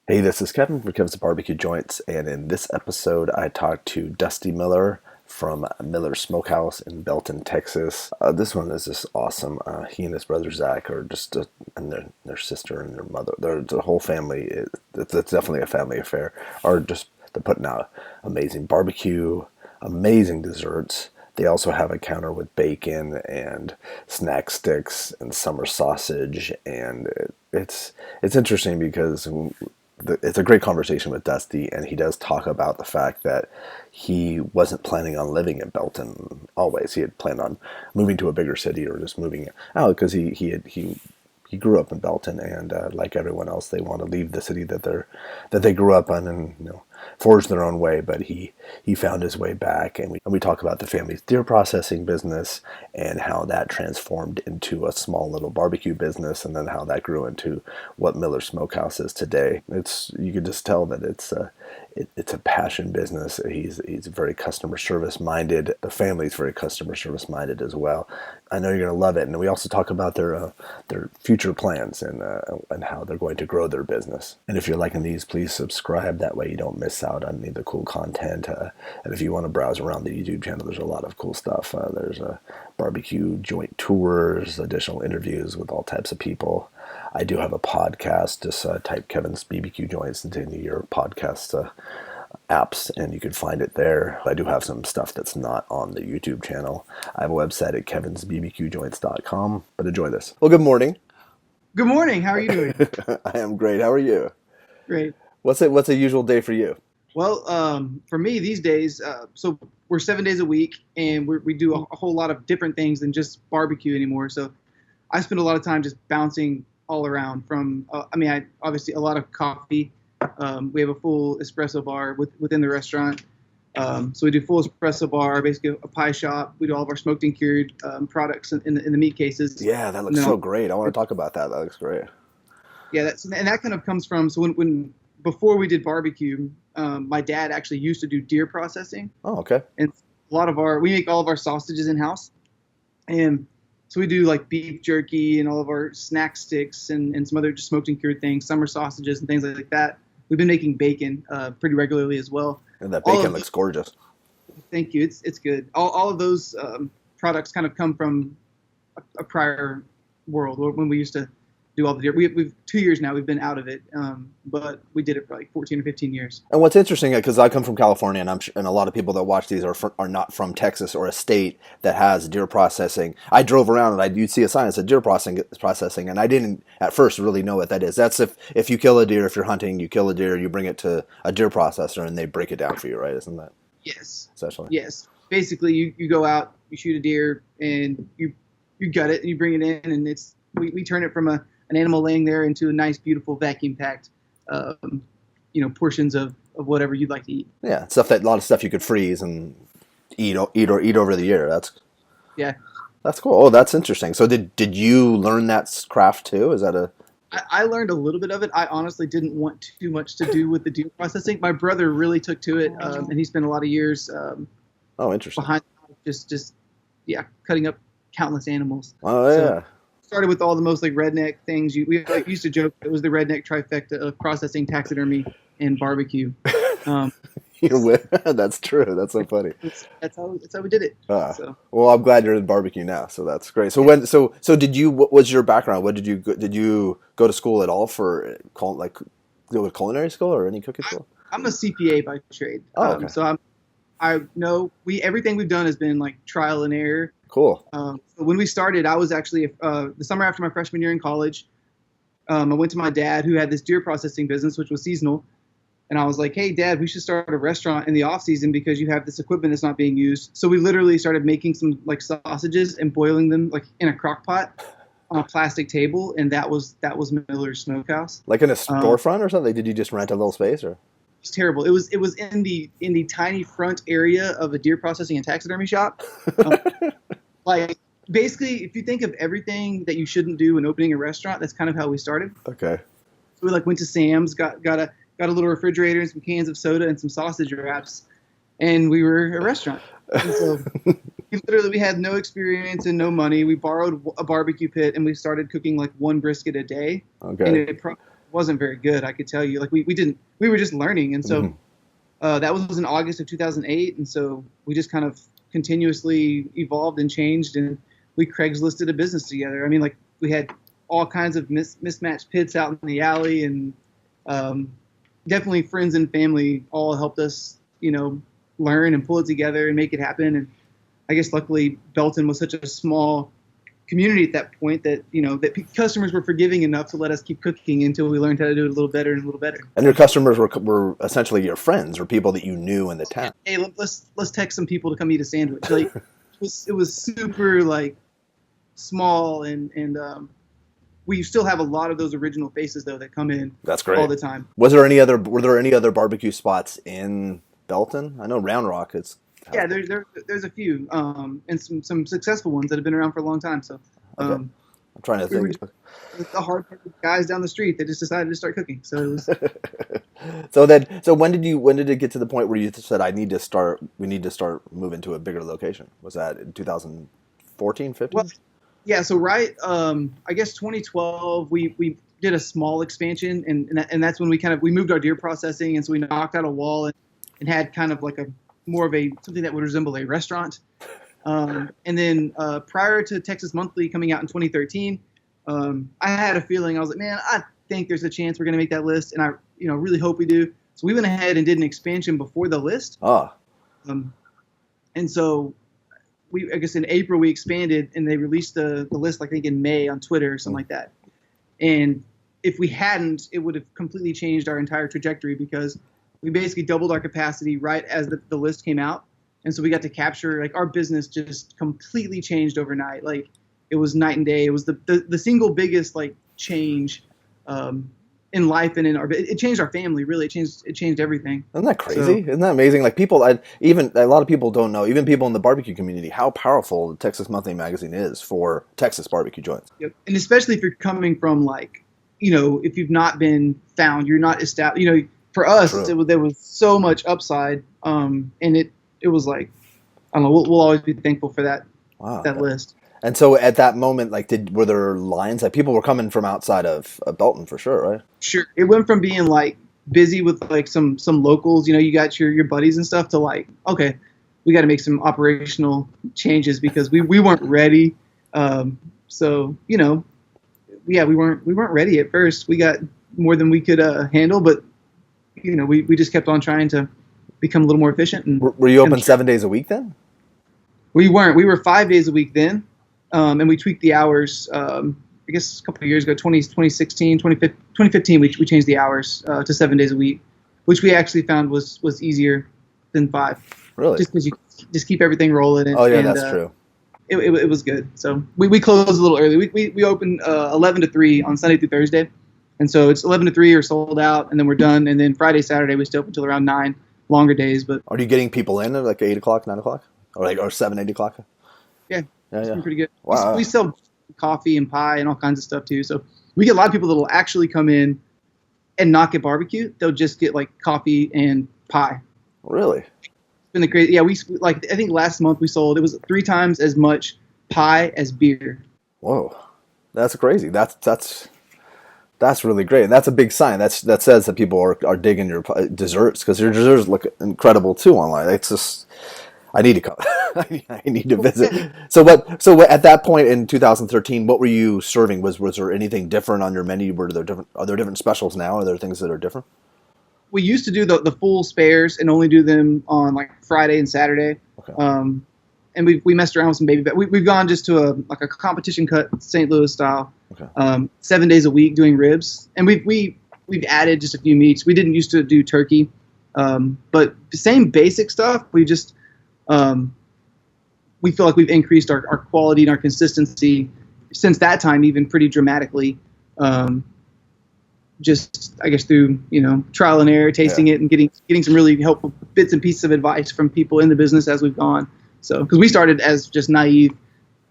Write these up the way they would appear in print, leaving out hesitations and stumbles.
Hey, this is Kevin from Kevin's Barbecue Joints, and in this episode, I talked to Dusty Miller from Miller Smokehouse in Belton, Texas. This one is just awesome. He and his brother Zach are just, and their sister and their mother, the whole family. It's definitely a family affair. Are just they're putting out amazing barbecue, amazing desserts. They also have a counter with bacon and snack sticks and summer sausage, and it's interesting because it's a great conversation with Dusty, and he does talk about the fact that he wasn't planning on living in Belton always. He had planned on moving to a bigger city or just moving out because he grew up in Belton, and like everyone else, they want to leave the city that they grew up in and forge their own way. But he found his way back, and we talk about the family's deer processing business and how that transformed into a small little barbecue business, and then how that grew into what Miller Smokehouse is today. It's you could just tell that it's a passion business. He's very customer service minded. The family's very customer service minded as well. I know you're going to love it. And we also talk about their future plans and how they're going to grow their business. And if you're liking these, please subscribe. That way you don't miss out on any of the cool content. And if you want to browse around the YouTube channel, there's a lot of cool stuff. There's barbecue joint tours, additional interviews with all types of people. I do have a podcast. Just type Kevin's BBQ Joints into your podcast apps, and you can find it there. I do have some stuff that's not on the YouTube channel. I have a website at kevinsbbqjoints.com. But enjoy this. Well, good morning. Good morning. How are you doing? I am great. How are you? Great. What's a usual day for you? Well, for me these days, so we're 7 days a week, and we do a whole lot of different things than just barbecue anymore. So I spend a lot of time just bouncing all around. I obviously a lot of coffee. We have a full espresso bar within the restaurant. So we do full espresso bar, basically a pie shop. We do all of our smoked and cured products in the meat cases. Yeah, that looks so great. I want to talk about that. That looks great. Yeah, and that kind of comes from when before we did barbecue, my dad actually used to do deer processing, Oh, okay. and we make all of our sausages in house, and so we do like beef jerky and all of our snack sticks and some other just smoked and cured things, summer sausages and things like that. We've been making bacon pretty regularly as well. And that bacon looks gorgeous. Thank you. It's good. All of those products kind of come from a prior world when we used to do all the deer. We've 2 years now. We've been out of it, but we did it for like 14 or 15 years. And what's interesting, because I come from California, and and a lot of people that watch these are not from Texas or a state that has deer processing. I drove around and you'd see a sign that said deer processing, and I didn't at first really know what that is. That's if you kill a deer, if you're hunting, you kill a deer, you bring it to a deer processor, and they break it down for you, right? Isn't that Yes. essentially? Yes. Basically, you go out, you shoot a deer, and you gut it, and you bring it in, and we turn it from an animal laying there into a nice, beautiful, vacuum-packed, portions of whatever you'd like to eat. Yeah, a lot of stuff you could freeze and eat over the year. Yeah. That's cool. Oh, that's interesting. So did you learn that craft too? Is that a I learned a little bit of it. I honestly didn't want too much to do with the deer processing. My brother really took to it, and he spent a lot of years interesting. behind just cutting up countless animals. Oh yeah. So, started with all the most like redneck things. We used to joke it was the redneck trifecta of processing, taxidermy, and barbecue. That's true. That's so funny. That's how we did it. Well, I'm glad you're in barbecue now, so that's great. So what was your background? What did you go to school at all for go to culinary school or any cooking school? I'm a CPA by trade. Oh, okay. So I know everything we've done has been like trial and error. Cool. So when we started, I was actually the summer after my freshman year in college. I went to my dad, who had this deer processing business, which was seasonal, and I was like, "Hey, Dad, we should start a restaurant in the off season because you have this equipment that's not being used." So we literally started making some like sausages and boiling them like in a crock pot on a plastic table, and that was Miller's Smokehouse. Like in a storefront or something? Did you just rent a little space or? It's terrible. It was in the tiny front area of a deer processing and taxidermy shop. Like basically, if you think of everything that you shouldn't do when opening a restaurant, that's kind of how we started. Okay. So we like went to Sam's, got a little refrigerator and some cans of soda and some sausage wraps, and we were a restaurant. And so we had no experience and no money. We borrowed a barbecue pit and we started cooking like one brisket a day. Okay. And it wasn't very good. I could tell you, like we were just learning, and so that was in August of 2008, and so we just kind of continuously evolved and changed, and we Craigslisted a business together. I mean, like we had all kinds of mismatched pits out in the alley, and definitely friends and family all helped us, learn and pull it together and make it happen. And I guess luckily Belton was such a small community at that point that customers were forgiving enough to let us keep cooking until we learned how to do it a little better and a little better. And your customers were essentially your friends or people that you knew in the town. Hey, let's text some people to come eat a sandwich. Like it was super like small, and we still have a lot of those original faces though that come in. That's great. All the time. Were there any other barbecue spots in Belton? I know Round Rock is. Yeah, there's a few, and some successful ones that have been around for a long time. So, okay. I'm trying to think. The hard guys down the street that just decided to start cooking. So, it was... so when did it get to the point where you said we need to start moving to a bigger location? Was that in 2014, 15? Well, yeah. So right, I guess 2012 we did a small expansion, and that's when we moved our deer processing, and so we knocked out a wall and had kind of like more of something that would resemble a restaurant. And then prior to Texas Monthly coming out in 2013, I had a feeling. I was like, man, I think there's a chance we're going to make that list, and I really hope we do. So we went ahead and did an expansion before the list. And so I guess in April we expanded, and they released the list, I think in May on Twitter or something like that. And if we hadn't, it would have completely changed our entire trajectory, because we basically doubled our capacity right as the list came out. And so we got to capture, like, our business just completely changed overnight. Like, it was night and day. It was the single biggest, like, change in life and in it changed our family, really. It changed everything. Isn't that crazy? Isn't that amazing? Like, even a lot of people don't know, even people in the barbecue community, how powerful the Texas Monthly magazine is for Texas barbecue joints. Yep. And especially if you're coming from, like, if you've not been found, you're not established, for us, there was so much upside, and it was like, I don't know, we'll always be thankful for that list. And so at that moment, like, were there lines? Like, people were coming from outside of Belton for sure, right? Sure. It went from being like busy with like some locals, you got your buddies and stuff, to like, okay, we got to make some operational changes because we weren't ready. So we weren't ready at first. We got more than we could handle, but we just kept on trying to become a little more efficient. And were you open 7 days a week then? We weren't. We were 5 days a week then, and we tweaked the hours. I guess a couple of years ago, 2016, 2015, we changed the hours to 7 days a week, which we actually found was easier than 5. Really? Just because you just keep everything rolling. That's true. It was good. So we closed a little early. We opened 11 to 3 on Sunday through Thursday. And so it's 11 to 3 or sold out, and then we're done. And then Friday, Saturday, we stay open until around 9, longer days. But are you getting people in at like 8 o'clock, 9 o'clock? Or 7, 8 o'clock? Yeah. It's been pretty good. Wow. We sell coffee and pie and all kinds of stuff too. So we get a lot of people that will actually come in and not get barbecue. They'll just get like coffee and pie. Really? It's been the crazy. Yeah, I think last month it was 3 times as much pie as beer. Whoa. That's crazy. That's really great, and that's a big sign. That says that people are digging your desserts, because your desserts look incredible too online. It's just, I need to come. I need to visit. So at that point in 2013, what were you serving? Was there anything different on your menu? Are there different specials now? Are there things that are different? We used to do the full spares and only do them on like Friday and Saturday. Okay. And we messed around with some baby back. We've gone just to a competition cut, St. Louis style. Okay. 7 days a week doing ribs, and we've added just a few meats. We didn't used to do turkey, but the same basic stuff. We just we feel like we've increased our quality and our consistency since that time, even pretty dramatically. Just I guess through trial and error, tasting it, and getting some really helpful bits and pieces of advice from people in the business as we've gone. So, because we started as just naive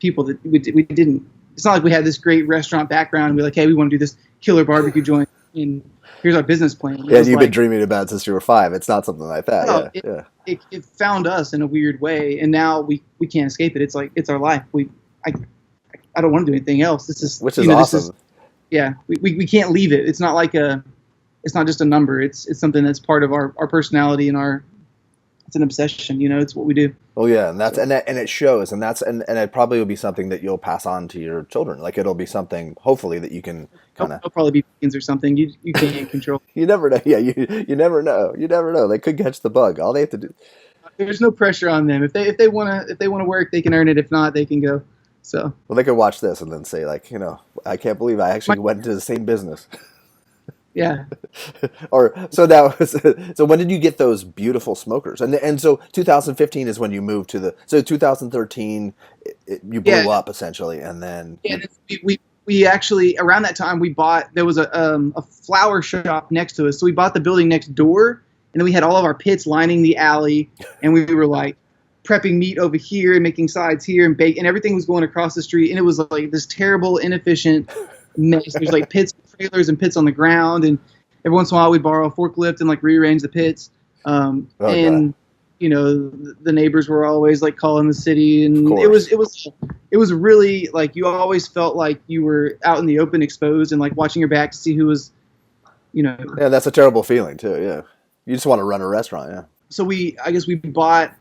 people that we didn't. It's not like we had this great restaurant background and we're like, hey, we want to do this killer barbecue joint, and here's our business plan. Yeah, you've been dreaming about it since you were 5. It's not something like that. No, it found us in a weird way, and now we can't escape it. It's like it's our life. I don't want to do anything else. Which is awesome. yeah, we can't leave it. It's not like it's not just a number. It's something that's part of our personality and it's an obsession. It's what we do. Oh yeah, and So and it shows, and it probably will be something that you'll pass on to your children. Like it'll be something, hopefully, that you can kind of. they'll probably be vegans or something. You can't control. You never know. Yeah, you never know. You never know. They could catch the bug. All they have to do. There's no pressure on them. If they wanna work, they can earn it. If not, they can go. So Well, they could watch this and then say, like, I can't believe I actually went into the same business. yeah, Or so now. So when did you get those beautiful smokers? And so 2015 is when you moved to the. So 2013, you blew yeah, up essentially, and then. yeah. We actually around that time there was a flower shop next to us, so we bought the building next door, and then we had all of our pits lining the alley, and we were like prepping meat over here and making sides here and bake, and everything was going across the street, and it was like this terrible, inefficient mess. There's like pits, trailers, and pits on the ground, and every once in a while we borrow a forklift and like rearrange the pits. And God. the neighbors were always like calling the city, Of and course. it was really like you always felt like you were out in the open, exposed, and like watching your back to see who was, you know. Yeah, that's a terrible feeling too. Yeah, you just want to run a restaurant. Yeah. So I guess we bought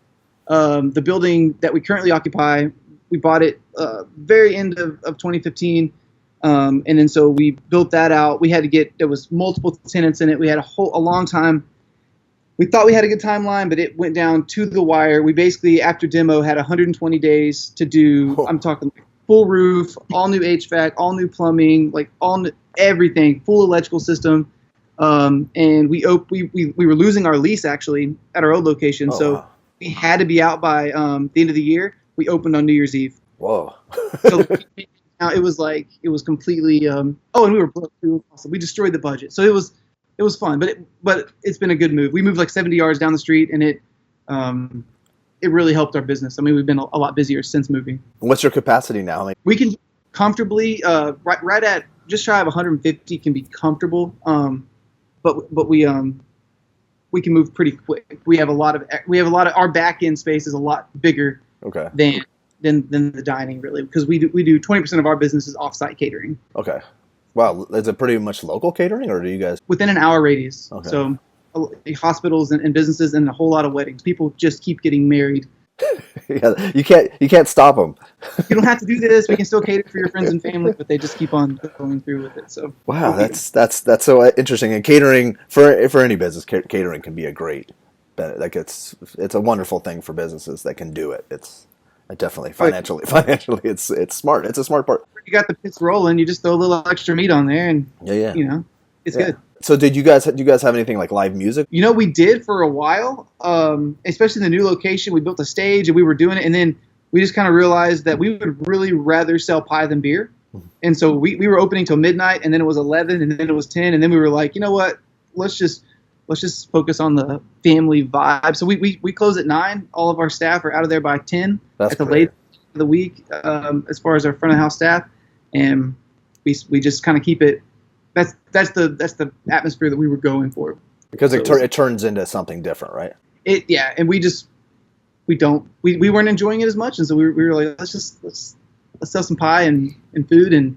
the building that we currently occupy. We bought it very end of 2015. And then so we built that out. There was multiple tenants in it. We had a long time. We thought we had a good timeline, but it went down to the wire. We basically, after demo, had 120 days to do. Oh. I'm talking like full roof, all new HVAC, all new plumbing, like everything, full electrical system. And we were losing our lease actually at our old location, Oh, so wow. we had to be out by the end of the year. We opened on New Year's Eve. Whoa. So now it was completely. And we were broke too. So we destroyed the budget. So it was fun, but it's been a good move. We moved like 70 yards down the street, and it really helped our business. I mean, we've been a lot busier since moving. What's your capacity now? Like, We can comfortably right at just shy of 150 can be comfortable. But we can move pretty quick. We have a lot of our back end space is a lot bigger okay. than the dining really, because we do 20% of our business is off-site catering Okay. Wow. Is it pretty much local catering, or do you guys? within an hour radius. Okay. So hospitals and businesses and a whole lot of weddings. People just keep getting married. Yeah, you can't stop them. You don't have to do this. We can still cater for your friends and family, but they just keep on going through with it. So Wow, that's so interesting. And catering for any business, catering can be a great, like it's a wonderful thing for businesses that can do it. It's definitely financially it's smart. It's a smart part. you got the pits rolling, you just throw a little extra meat on there, and Yeah. it's Yeah. good. So do you guys have anything like live music? We did for a while, especially in the new location. We built a stage and we were doing it, and then we just kind of realized that we would really rather sell pie than beer. And so we were opening till midnight, and then it was 11, and then it was 10, and then we were like, you know what? Let's just focus on the family vibe. So we close at 9. All of our staff are out of there by 10 That's at the great. late of the week, as far as our front of house staff, and we just kind of keep it. That's the atmosphere that we were going for. Because So it turns into something different, right? And we weren't enjoying it as much, and so we were like, let's sell some pie and food and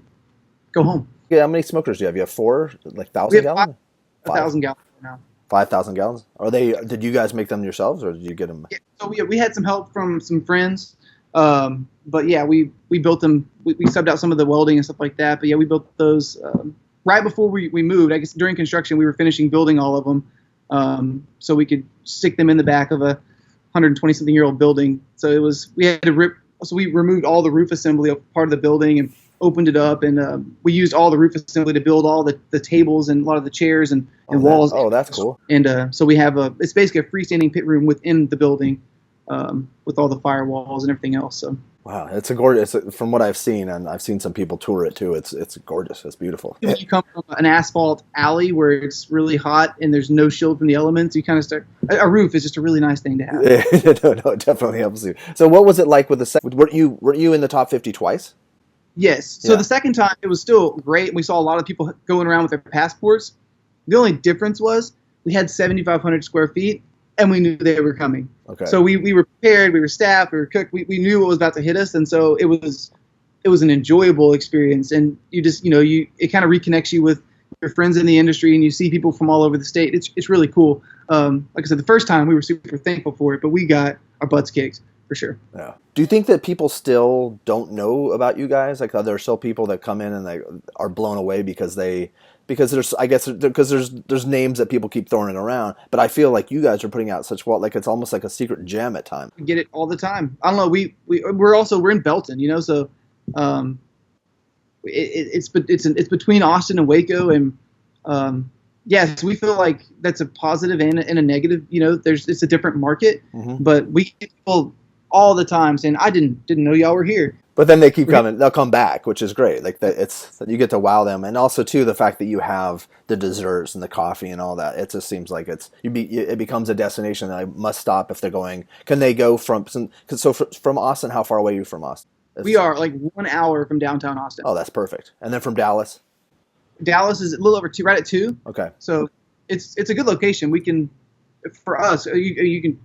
go home. Yeah, how many smokers do you have? You have 4, like We 1,000 have gallons? 1,000 gallons now. 5,000 gallons? Did you guys make them yourselves, or did you get them? Yeah, so we had some help from some friends, but yeah, we built them. We subbed out some of the welding and stuff like that. But yeah, we built those right before we moved. I guess during construction we were finishing building all of them, so we could stick them in the back of a 120-something-year-old building. So we removed all the roof assembly of part of the building and opened it up, and we used all the roof assembly to build all the tables and a lot of the chairs and walls. That's cool. And so we have it's basically a freestanding pit room within the building, with all the firewalls and everything else. So Wow, it's a gorgeous. From what I've seen, and I've seen some people tour it too. It's gorgeous. It's beautiful. if you come from an asphalt alley where it's really hot and there's no shield from the elements, you kind of start. A roof is just a really nice thing to have. No, it definitely helps you. So, what was it like with the second? Were you in the top 50 twice? Yes. So Yeah. the second time it was still great. We saw a lot of people going around with their passports. The only difference was we had 7,500 square feet, and we knew they were coming. Okay. So we were prepared. We were staffed. We were cooked. We knew what was about to hit us, and so it was it was an enjoyable experience, and you just it kind of reconnects you with your friends in the industry, and you see people from all over the state. It's really cool. Like I said, the first time we were super thankful for it, but we got our butts kicked for sure. Yeah. Do you think that people still don't know about you guys? Like, are there still people that come in and they are blown away because there's names that people keep throwing around, but I feel like you guys are putting out such like it's almost like a secret gem at times. We get it all the time. I don't know. We're in Belton, so it's between Austin and Waco, and yes, we feel like that's a positive and a negative. It's a different market, but we get people all the time saying, "I didn't know y'all were here." But then they keep coming. They'll come back, which is great. Like you get to wow them, and also too the fact that you have the desserts and the coffee and all that. It just seems like it becomes a destination that I must stop if they're going. Can they go from Austin? How far away are you from Austin? We are like 1 hour from downtown Austin. Oh, that's perfect. And then from Dallas? Dallas is a little over 2, right at 2. Okay. So it's a good location. We can, for us, you can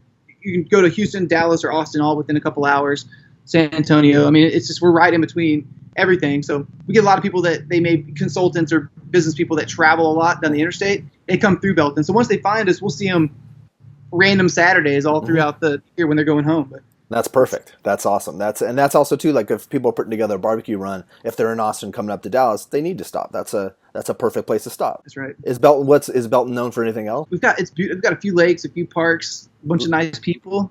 go to Houston, Dallas, or Austin all within a couple hours. San Antonio. I mean, it's just we're right in between everything. So we get a lot of people that they may be consultants or business people that travel a lot down the interstate. They come through Belton. So once they find us, we'll see them random Saturdays all throughout the year when they're going home. But that's perfect. That's awesome. That's also too, like if people are putting together a barbecue run, if they're in Austin coming up to Dallas, they need to stop. That's a perfect place to stop. That's right. Is Belton known for anything else? We've got a few lakes, a few parks, a bunch of nice people.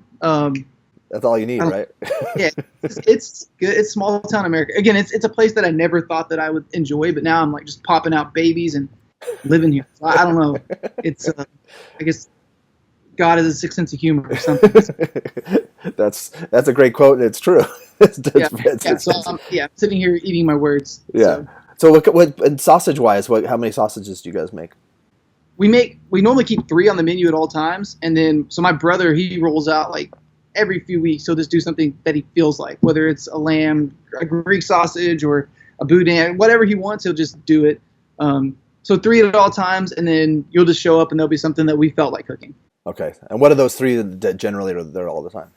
That's all you need, right? Yeah, it's good. It's small town America. Again, it's a place that I never thought that I would enjoy, but now I'm like just popping out babies and living here. So I don't know. It's I guess God has a sixth sense of humor or something. That's a great quote, and it's true. So I'm sitting here eating my words. Yeah. So what sausage wise? How many sausages do you guys make? We normally keep 3 on the menu at all times, and then so my brother he rolls out like every few weeks he'll just do something that he feels like, whether it's a lamb, a Greek sausage, or a boudin, whatever he wants, he'll just do it. So 3 at all times, and then you'll just show up and there'll be something that we felt like cooking. Okay. And what are those 3 that generally are there all the time?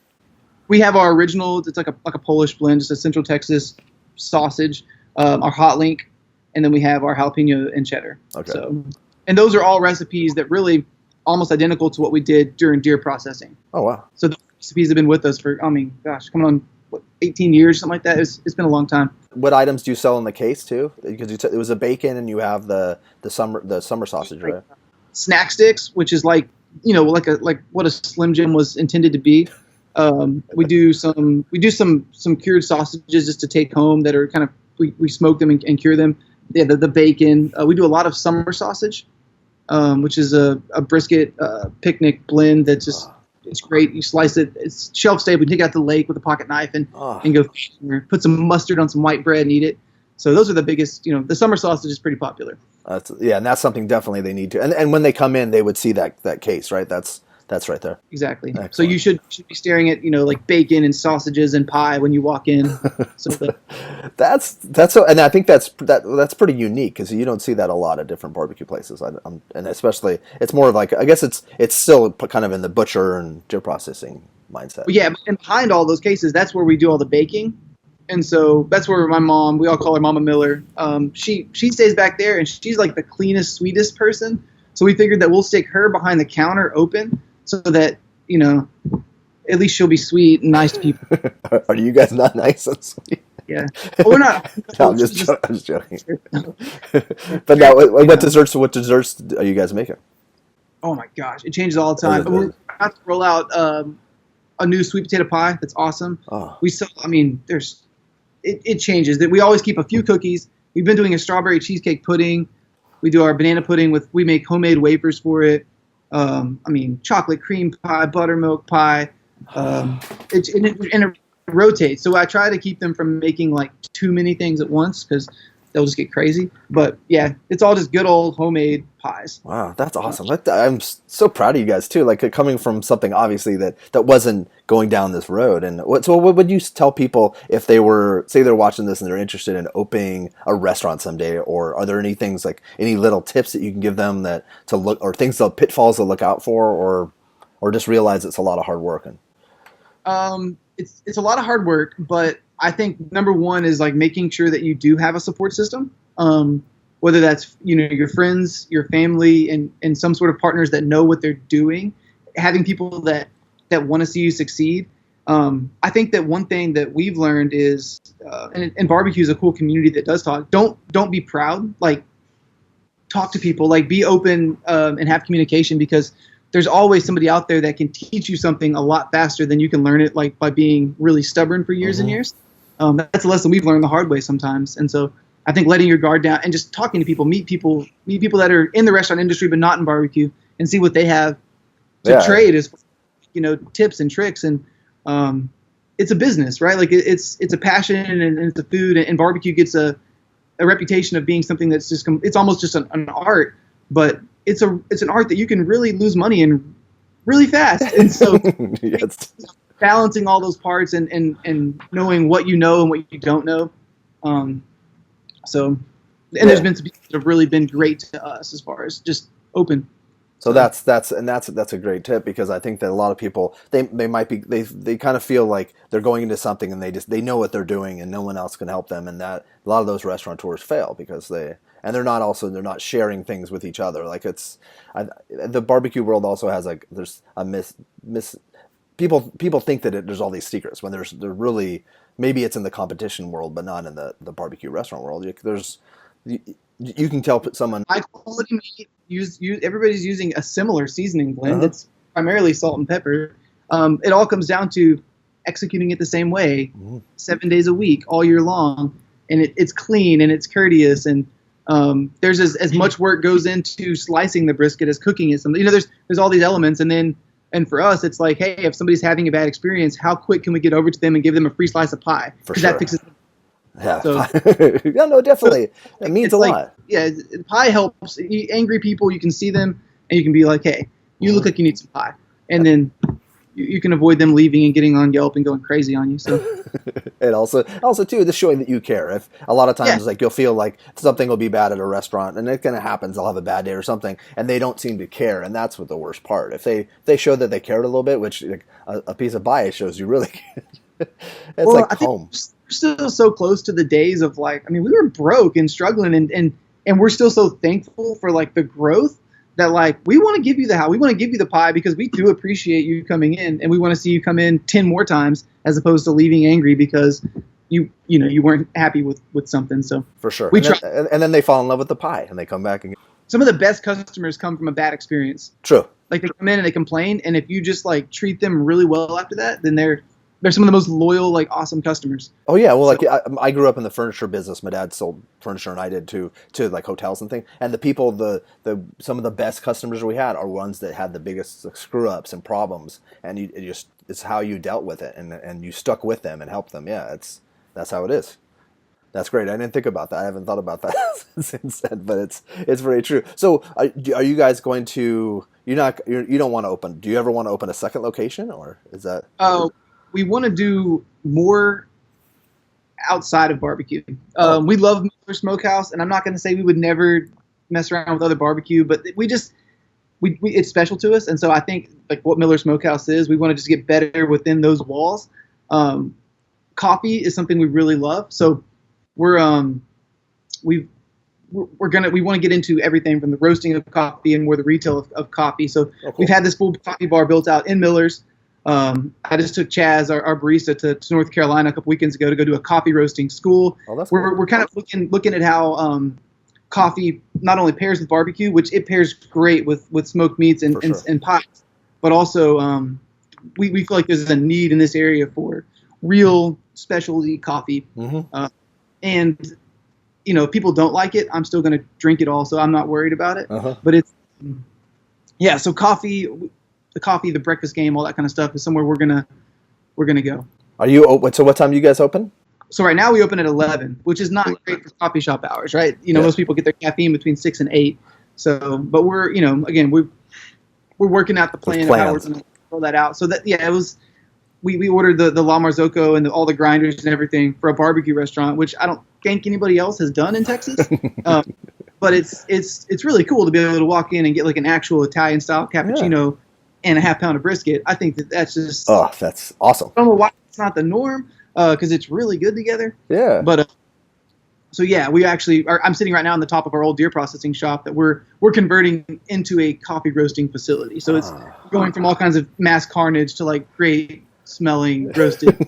We have our original. It's like a Polish blend, just a Central Texas sausage. Our hot link, and then we have our jalapeno and cheddar. Okay. So, and those are all recipes that really almost identical to what we did during deer processing. Oh wow. So the recipes have been with us for, coming on 18 years, something like that. It's been a long time. What items do you sell in the case too? Because it was a bacon, and you have the summer sausage, right? Snack sticks, which is like what a Slim Jim was intended to be. We do some cured sausages just to take home that are kind of we smoke them and cure them. Yeah, the bacon. We do a lot of summer sausage, which is a brisket picnic blend that's just it's great. You slice it. It's shelf stable. You take it out to the lake with a pocket knife and go put some mustard on some white bread and eat it. So those are the biggest. The summer sausage is pretty popular. And that's something definitely they need to. And when they come in, they would see that case, right? That's right there. Exactly. Excellent. So you should be staring at like bacon and sausages and pie when you walk in. So and I think that's pretty unique because you don't see that a lot of different barbecue places. And especially it's more of like, I guess it's still kind of in the butcher and deer processing mindset. Yeah, and behind all those cases, that's where we do all the baking. And so that's where my mom, we all call her Mama Miller. She stays back there, and she's like the cleanest, sweetest person. So we figured that we'll stick her behind the counter open so that, at least she'll be sweet and nice to people. Are you guys not nice and sweet? Yeah. Well, we're not. No, I'm just joking. But now, what desserts are you guys making? Oh my gosh, it changes all the time. We're about to roll out a new sweet potato pie that's awesome. Oh. It changes. We always keep a few cookies. We've been doing a strawberry cheesecake pudding. We do our banana pudding we make homemade wafers for it. Chocolate cream pie, buttermilk pie. It rotates. So I try to keep them from making like too many things at once because they'll just get crazy. But yeah, it's all just good old homemade pies. Wow, that's awesome. I'm so proud of you guys too. Like coming from something obviously that wasn't going down this road. And what would you tell people if they were, say they're watching this and they're interested in opening a restaurant someday? Or are there any things like any little tips that you can give them pitfalls to look out for, or just realize it's a lot of hard work? It's a lot of hard work, but I think number one is like making sure that you do have a support system, whether that's your friends, your family, and some sort of partners that know what they're doing. Having people that want to see you succeed. I think that one thing that we've learned is, and barbecue is a cool community that does talk. Don't be proud. Like, talk to people. Like, be open and have communication, because there's always somebody out there that can teach you something a lot faster than you can learn it, like by being really stubborn for years and years. That's a lesson we've learned the hard way sometimes. And so I think letting your guard down and just talking to people, meet people that are in the restaurant industry but not in barbecue, and see what they have to trade as tips and tricks. And it's a business, right? Like it's a passion and it's a food, and barbecue gets a reputation of being something that's just it's almost just an art, but it's an art that you can really lose money in really fast. And so yes. Balancing all those parts and knowing what you know and what you don't know. There's been some people that have really been great to us as far as just open. So that's a great tip, because I think that a lot of people they kind of feel like they're going into something and they know what they're doing and no one else can help them, and that a lot of those restaurateurs fail because they're not sharing things with each other. Like the barbecue world also has there's a people think that there's all these secrets when they're really, maybe it's in the competition world but not in the barbecue restaurant world. You can tell someone high quality meat. Everybody's using a similar seasoning blend. It's primarily salt and pepper. It all comes down to executing it the same way, 7 days a week, all year long, and it's clean and it's courteous, and there's as much work goes into slicing the brisket as cooking it. There's all these elements, and for us, it's like, hey, if somebody's having a bad experience, how quick can we get over to them and give them a free slice of pie? Because that fixes. Yeah. So, yeah, no, definitely. It means a lot. Yeah, pie helps. Angry people, you can see them and you can be like, hey, you look like you need some pie. And then you can avoid them leaving and getting on Yelp and going crazy on you. So, and also too, the showing that you care. If a lot of times, like, you'll feel like something will be bad at a restaurant, and it kind of happens. They'll have a bad day or something, and they don't seem to care, and that's what the worst part. If they show that they cared a little bit, which like, a piece of pie shows you really care. It's like home. We're still so close to the days of we were broke and struggling, and we're still so thankful for like the growth that we want to give you we want to give you the pie because we do appreciate you coming in, and we want to see you come in 10 more times as opposed to leaving angry because you weren't happy with something. So for sure, and then they fall in love with the pie and they come back again. Some of the best customers come from a bad experience. True. Like, they come in and they complain, and if you just treat them really well after that, then they're some of the most loyal, awesome customers. Oh yeah, well, I grew up in the furniture business. My dad sold furniture, and I did too, to hotels and things. And the people, some of the best customers we had are ones that had the biggest screw ups and problems, and it's how you dealt with it, and you stuck with them and helped them. Yeah, that's how it is. That's great. I didn't think about that. I haven't thought about that since then, but it's very true. So, are you guys going to? You don't want to open? Do you ever want to open a second location, or is that? We want to do more outside of barbecue. We love Miller Smokehouse, and I'm not going to say we would never mess around with other barbecue, but it's special to us. And so I think what Miller Smokehouse is, we want to just get better within those walls. Coffee is something we really love. So we want to get into everything from the roasting of coffee and more the retail of coffee. So We've had this full coffee bar built out in Miller's. I just took Chaz, our barista, to North Carolina a couple weekends ago to go do a coffee roasting school. Oh, that's cool. We're kind of looking at how coffee not only pairs with barbecue, which it pairs great with smoked meats and pies, but also we feel like there's a need in this area for real specialty coffee. Mm-hmm. And if people don't like it, I'm still going to drink it all, so I'm not worried about it. Uh-huh. But so coffee. The breakfast game, all that kind of stuff is somewhere we're gonna go. Are you open? So what time do you guys open? So right now we open at 11, which is not great for coffee shop hours, right? Most people get their caffeine between 6 and 8. So, but we're again we're working out the plan of how we're gonna roll that out. So that it was we ordered the La Marzocco and all the grinders and everything for a barbecue restaurant, which I don't think anybody else has done in Texas. But it's really cool to be able to walk in and get an actual Italian style cappuccino. Yeah. And a half pound of brisket. I think that's just... Oh, that's awesome. I don't know why it's not the norm, because it's really good together. Yeah. But so yeah, we actually are. I'm sitting right now on the top of our old deer processing shop that we're converting into a coffee roasting facility. So it's going from all kinds of mass carnage to like great smelling roasted.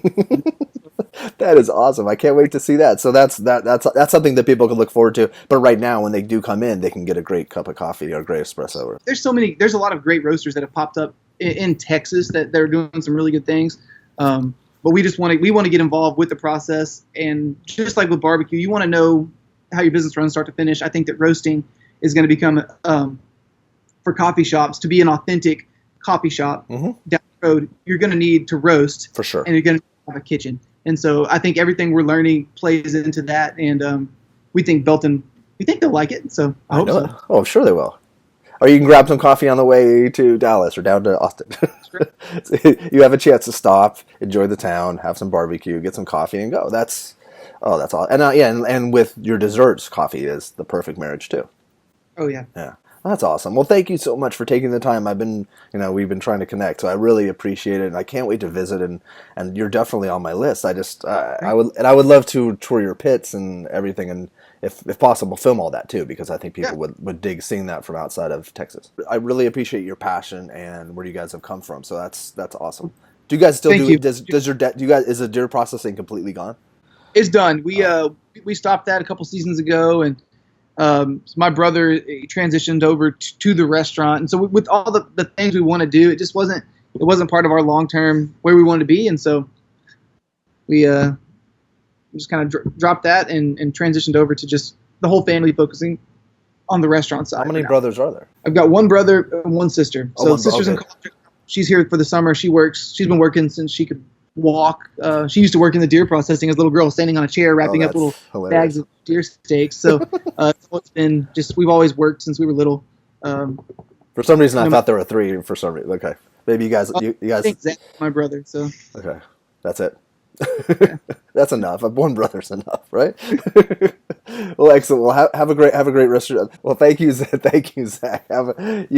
That is awesome. I can't wait to see that. So that's something that people can look forward to. But right now, when they do come in, they can get a great cup of coffee or a great espresso. There's a lot of great roasters that have popped up in Texas that they're doing some really good things. But we want to get involved with the process, and just like with barbecue, you want to know how your business runs start to finish. I think that roasting is going to become for coffee shops to be an authentic coffee shop down the road. You're going to need to roast for sure, and you're going to have a kitchen. And so I think everything we're learning plays into that, and we think Belton, we think they'll like it. So I hope so. Oh, I'm sure they will. Or you can grab some coffee on the way to Dallas or down to Austin. You have a chance to stop, enjoy the town, have some barbecue, get some coffee, and go. That's all. And and with your desserts, coffee is the perfect marriage too. Oh yeah. Yeah. That's awesome. Well, thank you so much for taking the time. We've been trying to connect, so I really appreciate it, and I can't wait to visit. And you're definitely on my list. I would love to tour your pits and everything, and if possible, film all that too, because I think people would dig seeing that from outside of Texas. I really appreciate your passion and where you guys have come from. So that's awesome. Do you guys still do? Is the deer processing completely gone? It's done. We stopped that a couple seasons ago, and so my brother transitioned over to the restaurant, and so with all the things we want to do, it wasn't part of our long term where we wanted to be, and so we just kind of dropped that and transitioned over to just the whole family focusing on the restaurant side. How many brothers are there? I've got one brother and one sister. So sister's in college. She's here for the summer. She works. She's been working since she could walk. She used to work in the deer processing as a little girl, standing on a chair, wrapping up little bags of deer steaks. So it's been just, we've always worked since we were little. For some reason, I thought there were three. For some reason, okay, maybe you guys. I think Zach's my brother. So okay, that's it. Yeah. That's enough. One brother's enough, right? Well, excellent. Well, have a great rest of your. Well, thank you, Zach. Thank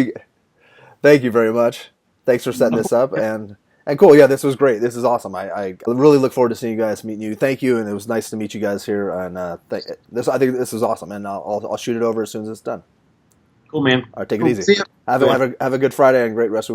you very much. Thanks for setting this up and cool. Yeah, this was great. This is awesome. I really look forward to seeing you guys, meeting you. Thank you, and it was nice to meet you guys here. And I think this is awesome, and I'll shoot it over as soon as it's done. Cool, man. All right, take it easy. See ya. Have a good Friday and great rest of the week.